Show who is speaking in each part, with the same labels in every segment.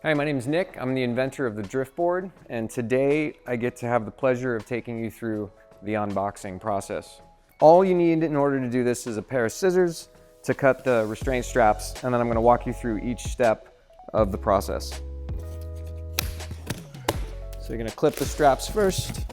Speaker 1: Hi, my name is Nick. I'm the inventor of the Dryft Board, and today I get to have the pleasure of taking you through the unboxing process. All you need in order to do this is a pair of scissors to cut the restraint straps, and then I'm going to walk you through each step of the process. So you're going to clip the straps first,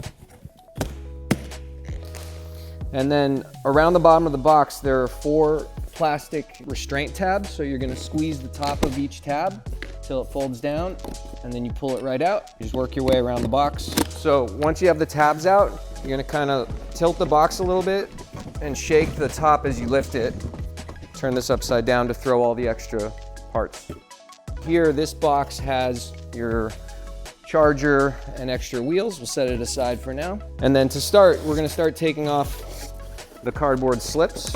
Speaker 1: and then around the bottom of the box there are 4 plastic restraint tabs, so you're going to squeeze the top of each tab till it folds down, and then you pull it right out. You just work your way around the box. So once you have the tabs out, you're gonna kind of tilt the box a little bit and shake the top as you lift it. Turn this upside down to throw all the extra parts. Here, this box has your charger and extra wheels. We'll set it aside for now. And then to start, we're gonna start taking off the cardboard slips.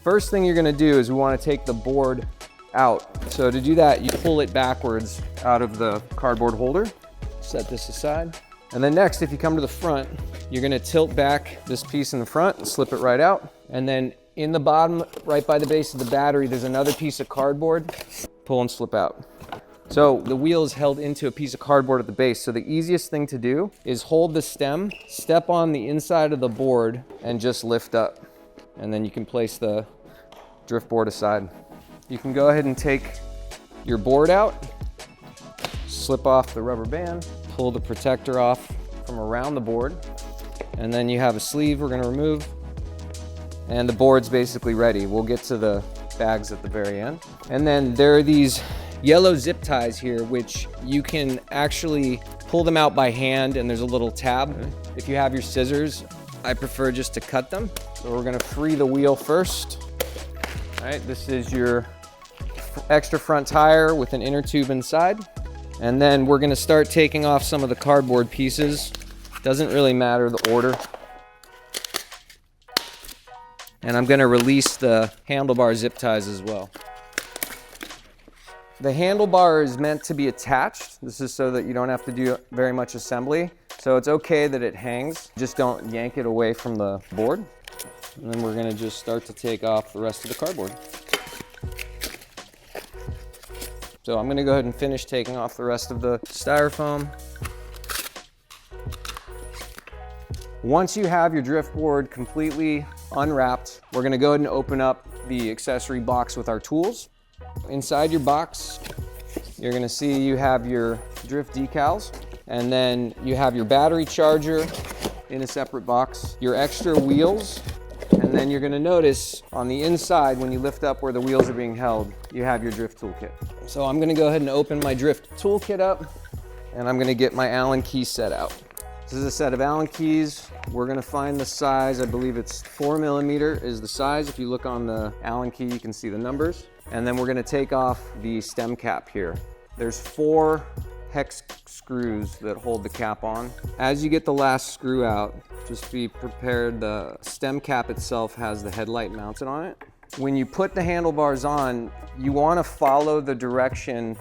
Speaker 1: First thing you're gonna do is we wanna take the board out. So to do that, you pull it backwards out of the cardboard holder. Set this aside. And then next, if you come to the front, you're gonna tilt back this piece in the front and slip it right out. And then in the bottom, right by the base of the battery, there's another piece of cardboard. Pull and slip out. So the wheel is held into a piece of cardboard at the base. So the easiest thing to do is hold the stem, step on the inside of the board, and just lift up. And then you can place the Dryft Board aside. You can go ahead and take your board out, slip off the rubber band, pull the protector off from around the board, and then you have a sleeve we're gonna remove, and the board's basically ready. We'll get to the bags at the very end. And then there are these yellow zip ties here, which you can actually pull them out by hand, and there's a little tab. If you have your scissors, I prefer just to cut them. So we're gonna free the wheel first. All right, this is your extra front tire with an inner tube inside. And then we're gonna start taking off some of the cardboard pieces. Doesn't really matter the order. And I'm gonna release the handlebar zip ties as well. The handlebar is meant to be attached. This is so that you don't have to do very much assembly. So it's okay that it hangs, just don't yank it away from the board. And then we're gonna just start to take off the rest of the cardboard. So I'm gonna go ahead and finish taking off the rest of the styrofoam. Once you have your Dryft Board completely unwrapped, we're gonna go ahead and open up the accessory box with our tools. Inside your box, you're gonna see you have your Dryft decals, and then you have your battery charger in a separate box, your extra wheels, and then you're gonna notice on the inside when you lift up where the wheels are being held, you have your Dryft toolkit. So I'm gonna go ahead and open my Dryft toolkit up, and I'm gonna get my Allen key set out. This is a set of Allen keys. We're gonna find the size, I believe it's 4mm is the size. If you look on the Allen key, you can see the numbers. And then we're gonna take off the stem cap here. There's 4 hex screws that hold the cap on. As you get the last screw out, just be prepared. The stem cap itself has the headlight mounted on it. When you put the handlebars on, you wanna follow the direction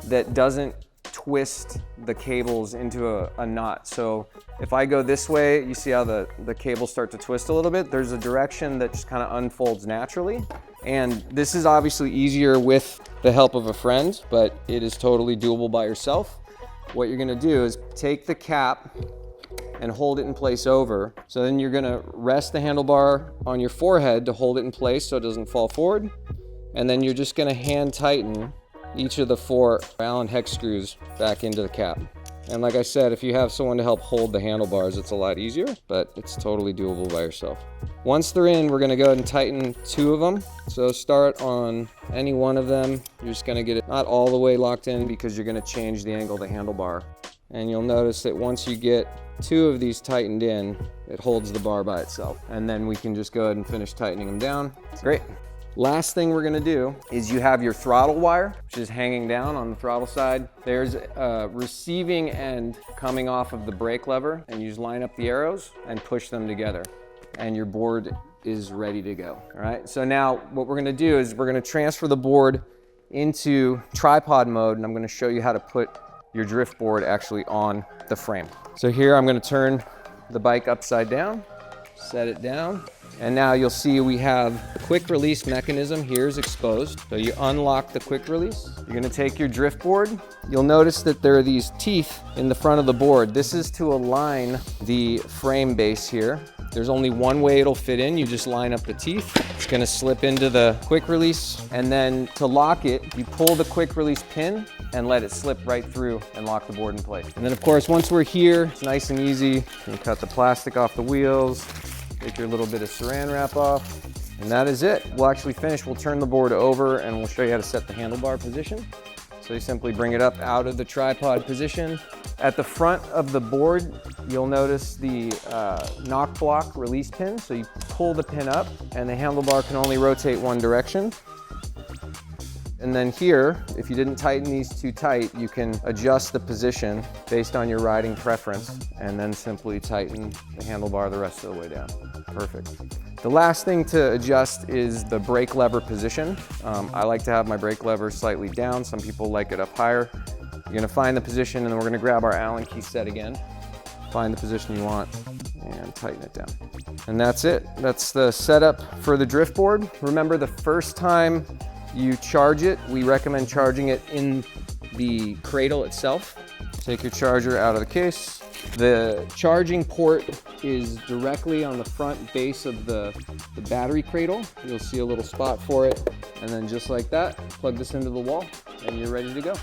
Speaker 1: that doesn't twist the cables into a knot. So if I go this way, you see how the cables start to twist a little bit? There's a direction that just kind of unfolds naturally. And this is obviously easier with the help of a friend, but it is totally doable by yourself. What you're gonna do is take the cap and hold it in place over. So then you're gonna rest the handlebar on your forehead to hold it in place so it doesn't fall forward. And then you're just gonna hand tighten each of the 4 Allen hex screws back into the cap. And like I said, if you have someone to help hold the handlebars, it's a lot easier, but it's totally doable by yourself. Once they're in, we're gonna go ahead and tighten 2 of them. So start on any one of them. You're just gonna get it not all the way locked in because you're gonna change the angle of the handlebar. And you'll notice that once you get 2 of these tightened in, it holds the bar by itself. And then we can just go ahead and finish tightening them down. Great. Last thing we're gonna do is you have your throttle wire, which is hanging down on the throttle side. There's a receiving end coming off of the brake lever, and you just line up the arrows and push them together, and your board is ready to go. All right, so now what we're gonna do is we're gonna transfer the board into tripod mode, and I'm gonna show you how to put your Dryft Board actually on the frame. So here I'm gonna turn the bike upside down. set it down. And now you'll see we have the quick release mechanism here is exposed. So you unlock the quick release. You're gonna take your Dryft board. You'll notice that there are these teeth in the front of the board. This is to align the frame base here. There's only one way it'll fit in. You just line up the teeth. It's gonna slip into the quick release. And then to lock it, you pull the quick release pin and let it slip right through and lock the board in place. And then of course, once we're here, it's nice and easy. You can cut the plastic off the wheels, take your little bit of saran wrap off, and that is it. We'll actually finish, we'll turn the board over and we'll show you how to set the handlebar position. So you simply bring it up out of the tripod position. At the front of the board, you'll notice the knock block release pin. So you pull the pin up and the handlebar can only rotate one direction. And then here, if you didn't tighten these too tight, you can adjust the position based on your riding preference and then simply tighten the handlebar the rest of the way down. Perfect. The last thing to adjust is the brake lever position. I like to have my brake lever slightly down. Some people like it up higher. You're gonna find the position and then we're gonna grab our Allen key set again. Find the position you want and tighten it down. And that's it. That's the setup for the Dryft board. Remember, the first time you charge it, we recommend charging it in the cradle itself. Take your charger out of the case. The charging port is directly on the front base of the battery cradle. You'll see a little spot for it. And then just like that, plug this into the wall and you're ready to go.